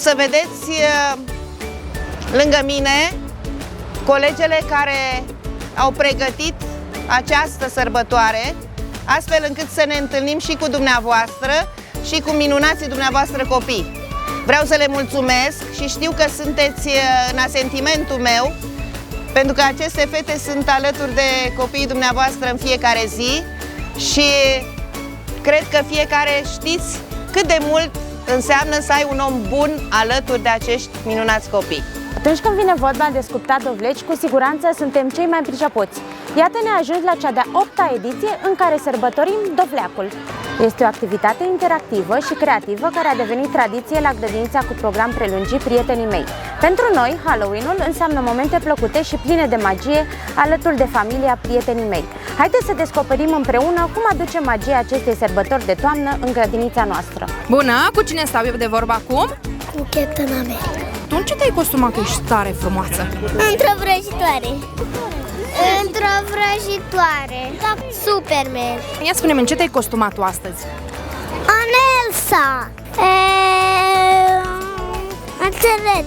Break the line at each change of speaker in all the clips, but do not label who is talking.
să vedeți lângă mine colegele care au pregătit această sărbătoare, astfel încât să ne întâlnim și cu dumneavoastră și cu minunații dumneavoastră copii. Vreau să le mulțumesc și știu că sunteți în asentimentul meu, pentru că aceste fete sunt alături de copiii dumneavoastră în fiecare zi și cred că fiecare știți cât de mult înseamnă să ai un om bun alături de acești minunați copii.
Atunci când vine vorba de sculptat dovleci, cu siguranță suntem cei mai pricepuți. Iată-ne ajuns la cea de-a 8-a ediție în care sărbătorim dovleacul. Este o activitate interactivă și creativă care a devenit tradiție la grădinița cu program prelungit Prietenii mei. Pentru noi, Halloween-ul înseamnă momente plăcute și pline de magie alături de familia Prietenii mei. Haideți să descoperim împreună cum aduce magia acestei sărbători de toamnă în grădinița noastră.
Bună! Cu cine stau eu de vorba acum?
Cu Captain America.
Tu în ce te-ai costumat că ești tare frumoasă?
Într-o vrăjitoare. Într-o vrăjitoare. Superman.
Ia spune-mi, în ce te-ai costumat tu astăzi?
În Elsa. Înțeleg.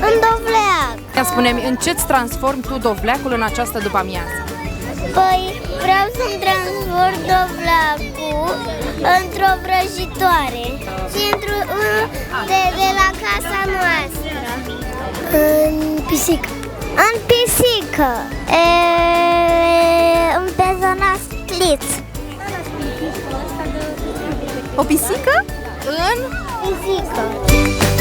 În dovleac.
Ia spune-mi, în ce-ți transformi tu dovleacul în această după-amiază?
Păi vreau să-mi transform dovleacul într-o vrăjitoare și de la casa noastră. În pisică. În pisică. Un personaj cliț.
O pisică? În
Pisică.